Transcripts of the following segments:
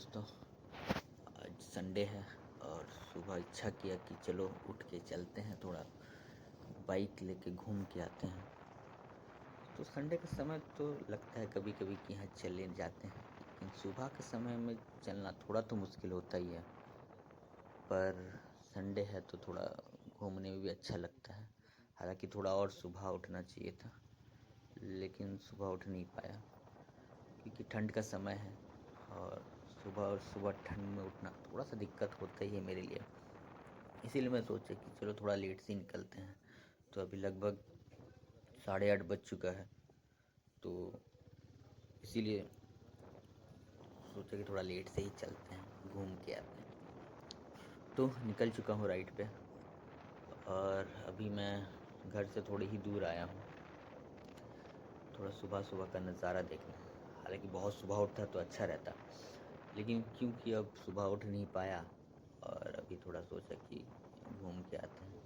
दोस्तों, आज संडे है और सुबह इच्छा किया कि चलो उठ के चलते हैं, थोड़ा बाइक लेके घूम के आते हैं। तो संडे के समय तो लगता है कभी कभी कि हाँ चले जाते हैं, लेकिन सुबह के समय में चलना थोड़ा तो मुश्किल होता ही है। पर संडे है तो थोड़ा घूमने में भी अच्छा लगता है। हालांकि थोड़ा और सुबह उठना चाहिए था, लेकिन सुबह उठ नहीं पाया क्योंकि ठंड का समय है और सुबह ठंड में उठना थोड़ा सा दिक्कत होता ही है मेरे लिए। इसीलिए मैं सोचा कि चलो थोड़ा लेट से ही निकलते हैं। तो अभी लगभग 8:30 बज चुका है, तो इसीलिए सोचा कि थोड़ा लेट से ही चलते हैं, घूम के आते हैं। तो निकल चुका हूँ राइड पे और अभी मैं घर से थोड़ी ही दूर आया हूँ, थोड़ा सुबह सुबह का नज़ारा देखना। हालांकि बहुत सुबह उठता तो अच्छा रहता, लेकिन क्योंकि अब सुबह उठ नहीं पाया और अभी थोड़ा सोचा कि घूम के आते हैं,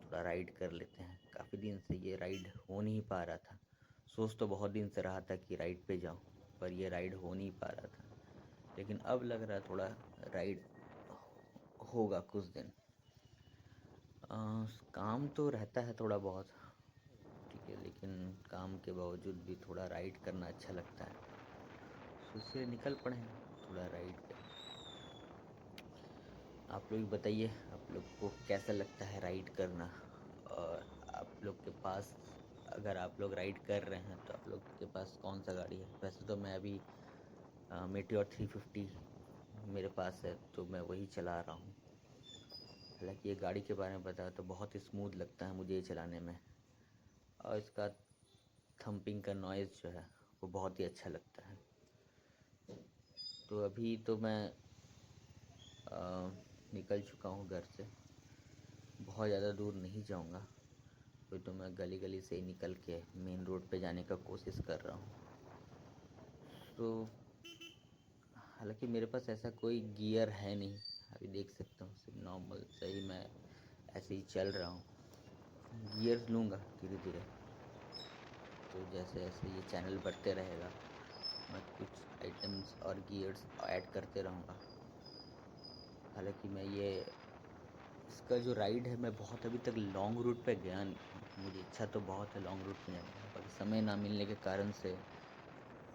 थोड़ा राइड कर लेते हैं। काफ़ी दिन से ये राइड हो नहीं पा रहा था। सोच तो बहुत दिन से रहा था कि राइड पे जाऊं, पर ये राइड हो नहीं पा रहा था। लेकिन अब लग रहा थोड़ा राइड होगा कुछ दिन। काम तो रहता है थोड़ा बहुत, ठीक है, लेकिन काम के बावजूद भी थोड़ा राइड करना अच्छा लगता है। सोचिए निकल पड़े हैं थोड़ा राइड पे। आप लोग बताइए, आप लोग को कैसा लगता है राइड करना? और आप लोग के पास, अगर आप लोग राइड कर रहे हैं तो आप लोग के पास कौन सा गाड़ी है? वैसे तो मैं अभी मेटियोर 350 मेरे पास है, तो मैं वही चला रहा हूँ। हालांकि ये गाड़ी के बारे में बताया तो बहुत ही स्मूथ लगता है मुझे ये चलाने में, और इसका थंपिंग का नॉइज़ जो है वो बहुत ही अच्छा लगता है। तो अभी तो मैं निकल चुका हूँ घर से, बहुत ज़्यादा दूर नहीं जाऊँगा। अभी तो मैं गली गली से ही निकल के मेन रोड पे जाने का कोशिश कर रहा हूँ। तो हालांकि मेरे पास ऐसा कोई गियर है नहीं, अभी देख सकता हूँ सिर्फ नॉर्मल से ही मैं ऐसे ही चल रहा हूँ। गियर्स लूँगा धीरे धीरे, तो जैसे जैसे ये चैनल बढ़ते रहेगा मैं कुछ आइटम्स और गियर्स ऐड करते रहूँगा। हालांकि मैं ये इसका जो राइड है, मैं बहुत अभी तक लॉन्ग रूट पे गया नहीं हूँ। मुझे इच्छा तो बहुत है लॉन्ग रूट पे जाने का, पर समय ना मिलने के कारण से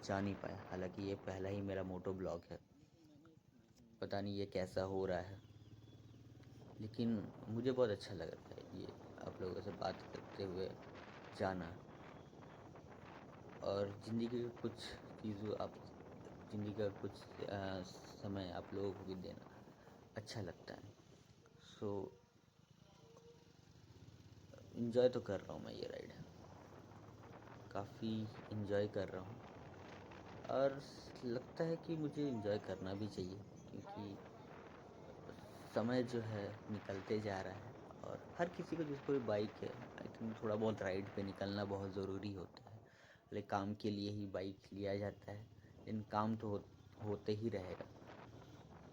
जा नहीं पाया। हालांकि ये पहला ही मेरा मोटो ब्लॉग है, पता नहीं ये कैसा हो रहा है, लेकिन मुझे बहुत अच्छा लग रहा है ये आप लोगों से बात करते हुए जाना। और ज़िंदगी के कुछ चीज़ों आप ज़िंदगी का कुछ समय आप लोगों को भी देना अच्छा लगता है। सो इन्जॉय तो कर रहा हूँ मैं ये राइड, काफ़ी इन्जॉय कर रहा हूँ। और लगता है कि मुझे इन्जॉय करना भी चाहिए, क्योंकि समय जो है निकलते जा रहा है और हर किसी को जिसको भी बाइक है, आई थिंक थोड़ा बहुत राइड पे निकलना बहुत ज़रूरी होता है। लेकिन काम के लिए ही बाइक लिया जाता है, लेकिन काम तो होते ही रहेगा।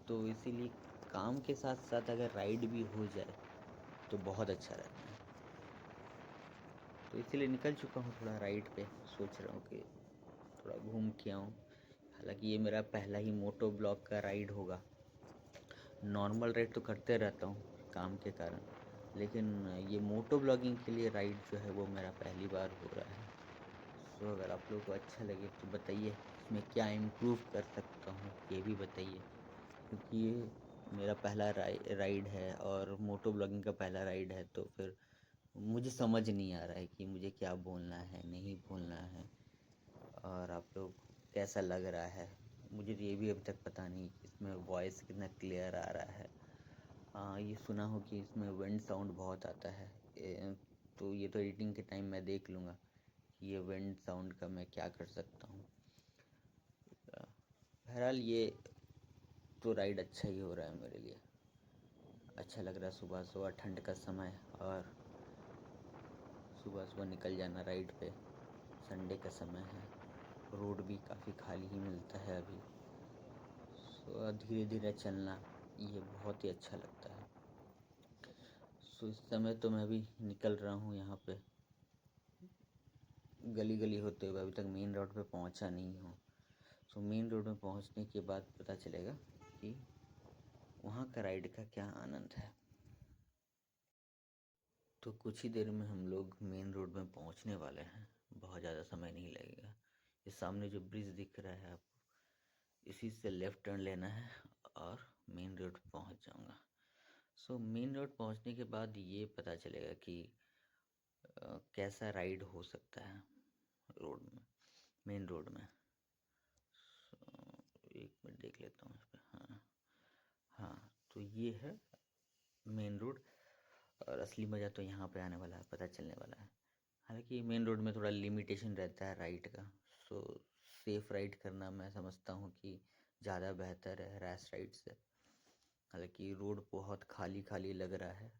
तो इसीलिए काम के साथ साथ अगर राइड भी हो जाए तो बहुत अच्छा रहता है। तो इसीलिए निकल चुका हूँ थोड़ा राइड पे, सोच रहा हूँ कि थोड़ा घूम के आऊँ। हालांकि ये मेरा पहला ही मोटो ब्लॉग का राइड होगा। नॉर्मल राइड तो करते रहता हूँ काम के कारण, लेकिन ये मोटो ब्लॉगिंग के लिए राइड जो है वो मेरा पहली बार हो रहा है। सो अगर आप लोगों को अच्छा लगे तो बताइए इसमें क्या इम्प्रूव कर सकता हूँ, ये भी बताइए। क्योंकि ये मेरा पहला राइड है और मोटो ब्लॉगिंग का पहला राइड है, तो फिर मुझे समझ नहीं आ रहा है कि मुझे क्या बोलना है, नहीं बोलना है, और आप लोग को कैसा लग रहा है। मुझे तो ये भी अभी तक पता नहीं कि इसमें वॉइस कितना क्लियर आ रहा है। ये सुना हो कि इसमें विंड साउंड बहुत आता है। तो ये तो एडिटिंग के टाइम मैं देख लूँगा कि ये विंड साउंड का मैं क्या कर सकता हूँ। बहरहाल ये तो राइड अच्छा ही हो रहा है मेरे लिए, अच्छा लग रहा है। सुबह सुबह ठंड का समय और सुबह सुबह निकल जाना राइड पे। संडे का समय है, रोड भी काफ़ी खाली ही मिलता है अभी। सो धीरे धीरे चलना ये बहुत ही अच्छा लगता है। सो इस समय तो मैं भी निकल रहा हूँ यहाँ पे गली गली होते हुए, अभी तक मेन रोड पे पहुँचा नहीं हूँ। सो मेन रोड में पहुंचने के बाद पता चलेगा कि वहाँ का राइड का क्या आनंद है। तो कुछ ही देर में हम लोग मेन रोड में पहुंचने वाले हैं, बहुत ज़्यादा समय नहीं लगेगा। ये सामने जो ब्रिज दिख रहा है आपको, इसी से लेफ़्ट टर्न लेना है और मेन रोड पहुंच जाऊंगा। सो मेन रोड पहुंचने के बाद ये पता चलेगा कि कैसा राइड हो सकता है रोड में, मेन रोड में। एक मिनट देख लेता हूँ इस पर। हाँ हाँ, तो ये है मेन रोड और असली मज़ा तो यहाँ पे आने वाला है, पता चलने वाला है। हालांकि मेन रोड में थोड़ा लिमिटेशन रहता है राइड का, सो सेफ राइड करना मैं समझता हूँ कि ज़्यादा बेहतर है रैश राइड से। हालांकि रोड बहुत खाली खाली लग रहा है,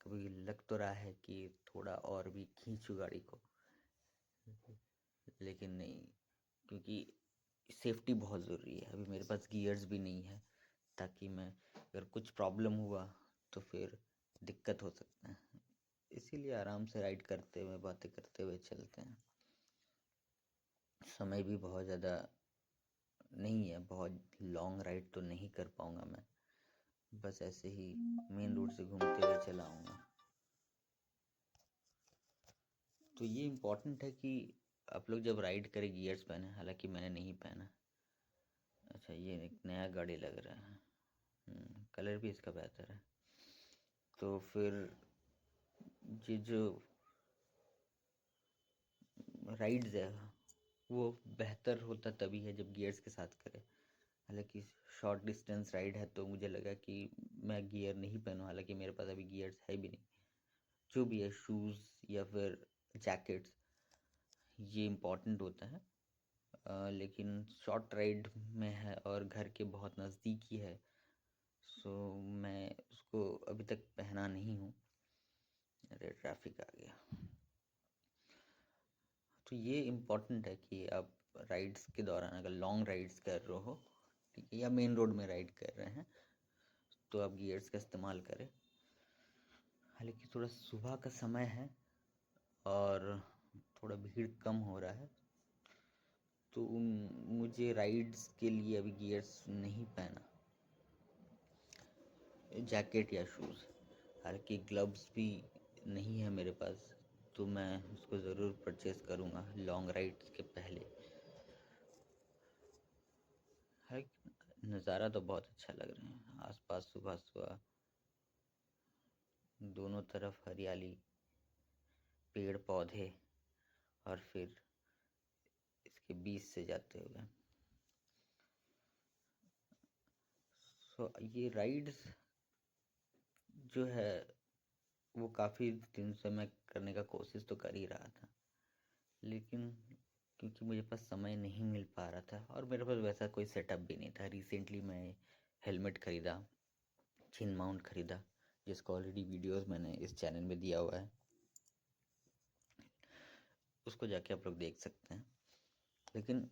कभी लग तो रहा है कि थोड़ा और भी खींचूं गाड़ी को, लेकिन नहीं, क्योंकि सेफ्टी बहुत ज़रूरी है। अभी मेरे पास गियर्स भी नहीं है, ताकि मैं अगर कुछ प्रॉब्लम हुआ तो फिर दिक्कत हो सकता है। इसीलिए आराम से राइड करते हुए, बातें करते हुए चलते हैं। समय भी बहुत ज़्यादा नहीं है, बहुत लॉन्ग राइड तो नहीं कर पाऊँगा मैं, बस ऐसे ही मेन रोड से घूमते हुए चला आऊँगा। तो ये इम्पोर्टेंट है कि आप लोग जब राइड करें गियर्स पहने, हालांकि मैंने नहीं पहना। अच्छा, ये एक नया गाड़ी लग रहा है, कलर भी इसका बेहतर है। तो फिर ये जो राइड्स है वो बेहतर होता तभी है जब गियर्स के साथ करें। हालांकि शॉर्ट डिस्टेंस राइड है तो मुझे लगा कि मैं गियर नहीं पहनूं, हालांकि मेरे पास अभी गियर्स है भी नहीं। जो भी है, शूज़ या फिर जैकेट्स, ये इम्पोर्टेंट होता है। लेकिन शॉर्ट राइड में है और घर के बहुत नज़दीक ही है, सो मैं उसको अभी तक पहना नहीं हूँ। अरे ट्रैफिक आ गया। तो ये इम्पोर्टेंट है कि आप राइड्स के दौरान अगर लॉन्ग राइड्स कर रहे हो, ठीक है, या मेन रोड में राइड कर रहे हैं, तो आप गियर्स का इस्तेमाल करें। हालांकि थोड़ा सुबह का समय है और थोड़ा भीड़ कम हो रहा है, तो मुझे राइड्स के लिए अभी गियर्स नहीं पहना, जैकेट या शूज़। हालांकि ग्लव्स भी नहीं है मेरे पास, तो मैं उसको ज़रूर परचेज़ करूँगा लॉन्ग राइड्स के पहले। है, नज़ारा तो बहुत अच्छा लग रहा है। आसपास सुबह सुबह दोनों तरफ हरियाली, पेड़ पौधे, और फिर इसके बीच से जाते हुए। सो ये राइड्स जो है वो काफ़ी दिन से मैं करने का कोशिश तो कर ही रहा था, लेकिन क्योंकि मुझे पास समय नहीं मिल पा रहा था और मेरे पास वैसा कोई सेटअप भी नहीं था। रिसेंटली मैं हेलमेट ख़रीदा, चिन माउंट ख़रीदा, जिसका ऑलरेडी वीडियोस मैंने इस चैनल में दिया हुआ है, उसको जाके आप लोग देख सकते हैं। लेकिन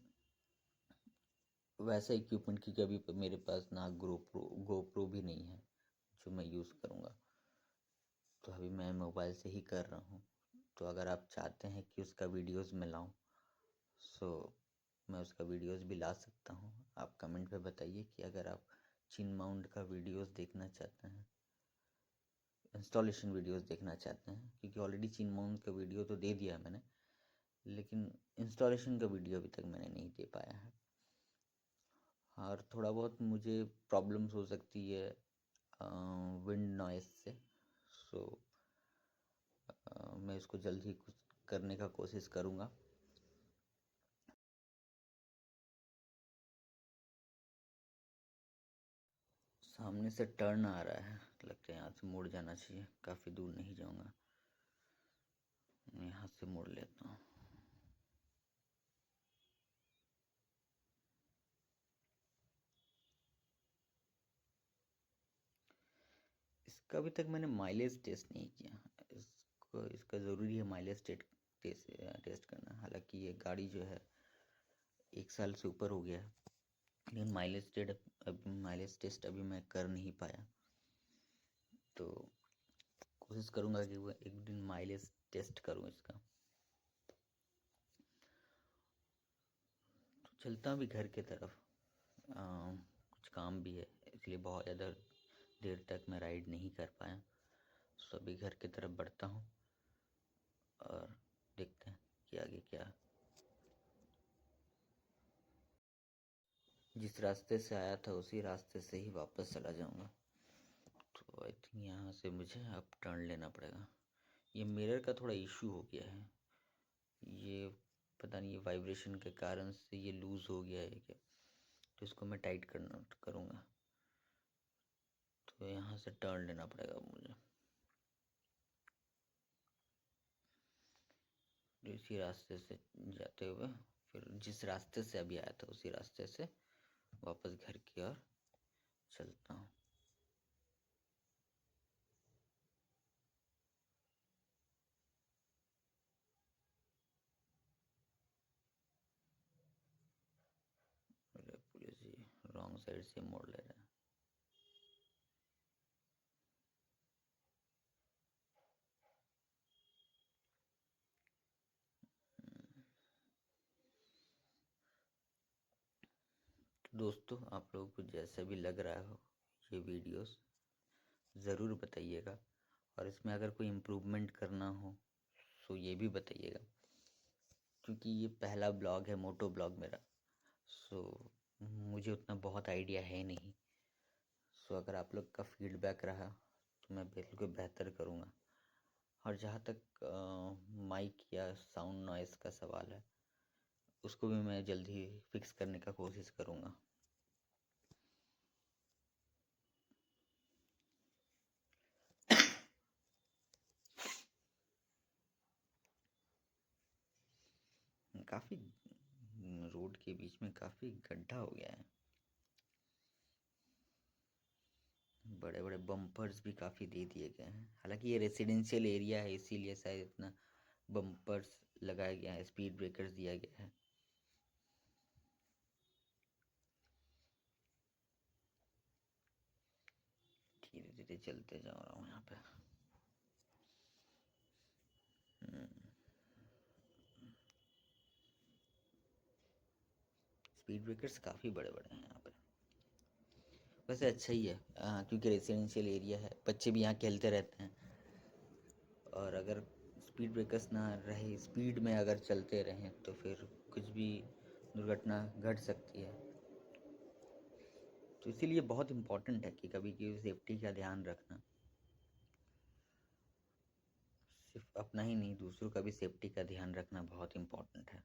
वैसा इक्विपमेंट की अभी मेरे पास ना गोप्रो भी नहीं है जो मैं यूज़ करूँगा, तो अभी मैं मोबाइल से ही कर रहा हूँ। तो अगर आप चाहते हैं कि उसका वीडियोस मैं लाऊं, सो मैं उसका वीडियोस भी ला सकता हूँ। आप कमेंट पे बताइए कि अगर आप चिन माउंट का वीडियोस देखना चाहते हैं, इंस्टॉलेशन वीडियोस देखना चाहते हैं, क्योंकि ऑलरेडी चिन माउंट का वीडियो तो दे दिया है मैंने, लेकिन इंस्टॉलेशन का वीडियो अभी तक मैंने नहीं दे पाया है। और थोड़ा बहुत मुझे प्रॉब्लम्स हो सकती है विंड नॉइस से, सो मैं इसको जल्द ही कुछ करने का कोशिश करूँगा। सामने से टर्न आ रहा है, लगता है यहाँ से मुड़ जाना चाहिए, काफ़ी दूर नहीं जाऊँगा, यहाँ से मुड़ लेता हूँ। इसका अभी तक मैंने माइलेज टेस्ट नहीं किया, इसका ज़रूरी है माइलेज टेस्ट करना। हालांकि ये गाड़ी जो है 1 साल से ऊपर हो गया है, लेकिन माइलेज टेस्ट अभी मैं कर नहीं पाया। तो कोशिश करूँगा कि वो एक दिन माइलेज टेस्ट करूँ इसका। तो चलता हूँ अभी घर की तरफ। कुछ काम भी है, इसलिए बहुत ज़्यादा देर तक मैं राइड नहीं कर पाया। सो अभी घर की तरफ बढ़ता हूँ और देखते हैं कि आगे क्या। जिस रास्ते से आया था उसी रास्ते से ही वापस चला जाऊँगा। तो आई थिंक यहाँ से मुझे अब टर्न लेना पड़ेगा। ये मिरर का थोड़ा इशू हो गया है, ये पता नहीं, ये वाइब्रेशन के कारण से ये लूज़ हो गया है क्या। तो इसको मैं टाइट करना करूँगा। तो यहाँ से टर्न लेना पड़ेगा मुझे। तो इसी रास्ते से जाते हुए फिर जिस रास्ते से अभी आया था उसी रास्ते से वापस घर की ओर चलता हूँ। अरे पुलिस जी रॉन्ग साइड से मोड़ ले रहे हैं। तो दोस्तों, आप लोगों को जैसा भी लग रहा हो ये वीडियोस ज़रूर बताइएगा, और इसमें अगर कोई इम्प्रूवमेंट करना हो तो ये भी बताइएगा, क्योंकि ये पहला ब्लॉग है, मोटो ब्लॉग मेरा। सो मुझे उतना बहुत आइडिया है नहीं। सो अगर आप लोग का फीडबैक रहा तो मैं बिल्कुल बेहतर करूँगा। और जहाँ तक माइक या साउंड नॉइस का सवाल है, उसको भी मैं जल्द ही फिक्स करने का कोशिश करूँगा। काफ़ी रोड के बीच में काफ़ी गड्ढा हो गया है। बड़े बड़े बम्पर्स भी काफ़ी दे दिए गए हैं। हालांकि ये रेसिडेंशियल एरिया है, इसीलिए शायद इतना बम्पर्स लगाया गया है, स्पीड ब्रेकर्स दिया गया है। धीरे धीरे चलते जा रहा हूँ यहाँ पे। स्पीड ब्रेकर्स काफ़ी बड़े बड़े हैं यहाँ पे। वैसे अच्छा ही है, क्योंकि रेसिडेंशियल एरिया है, बच्चे भी यहाँ खेलते रहते हैं। और अगर स्पीड ब्रेकर्स ना रहे, स्पीड में अगर चलते रहें तो फिर कुछ भी दुर्घटना घट सकती है। तो इसीलिए बहुत इम्पोर्टेंट है कि कभी की सेफ्टी का ध्यान रखना। सिर्फ अपना ही नहीं, दूसरों का भी सेफ्टी का ध्यान रखना बहुत इम्पोर्टेंट है।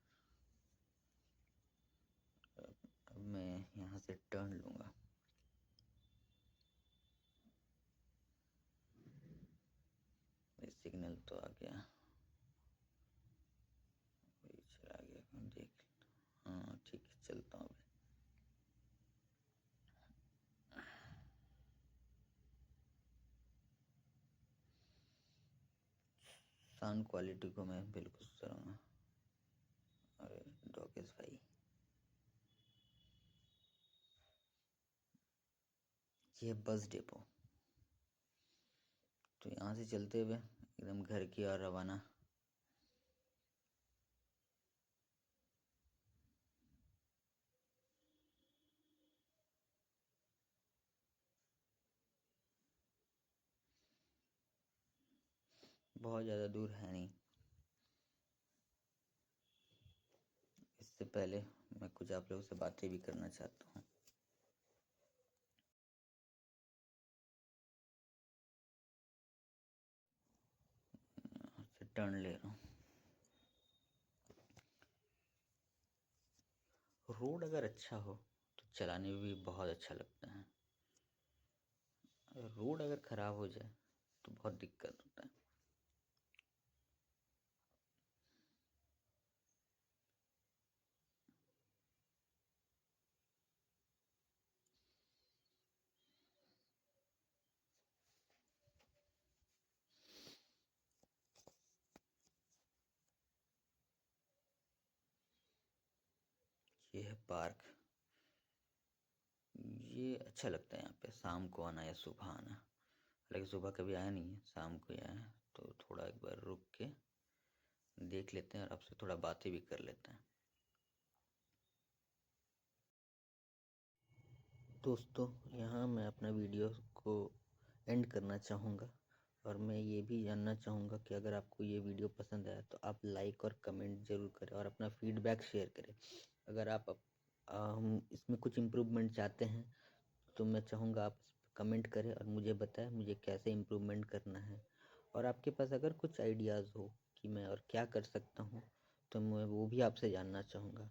अब मैं यहाँ से टर्न लूँगा। सिग्नल तो आ गया, चला गया, देख। हाँ ठीक है, चलता हूँ। साउंड क्वालिटी को मैं बिल्कुल सुधारूंगा। अरे डॉकेस भाई, ये बस डिपो। तो यहाँ से चलते हुए एकदम घर की ओर रवाना। बहुत ज़्यादा दूर है नहीं। इससे पहले मैं कुछ आप लोगों से बातें भी करना चाहता हूँ। यहाँ से टर्न ले रहा हूँ। रोड अगर अच्छा हो तो चलाने में भी बहुत अच्छा लगता है। रोड अगर ख़राब हो जाए तो बहुत दिक्कत होता है। ये है पार्क। ये अच्छा लगता है यहाँ पे शाम को आना या सुबह आना। लेकिन सुबह कभी आया नहीं है, शाम को ही आया है। तो थोड़ा एक बार रुक के देख लेते हैं और आपसे थोड़ा बातें भी कर लेते हैं। दोस्तों, यहाँ मैं अपना वीडियो को एंड करना चाहूँगा और मैं ये भी जानना चाहूँगा कि अगर आपको ये वीडियो पसंद आया तो आप लाइक और कमेंट ज़रूर करें और अपना फीडबैक शेयर करें। अगर आप इसमें कुछ इम्प्रूवमेंट चाहते हैं तो मैं चाहूँगा आप कमेंट करें और मुझे बताएं मुझे कैसे इम्प्रूवमेंट करना है। और आपके पास अगर कुछ आइडियाज़ हो कि मैं और क्या कर सकता हूँ तो मैं वो भी आपसे जानना चाहूँगा।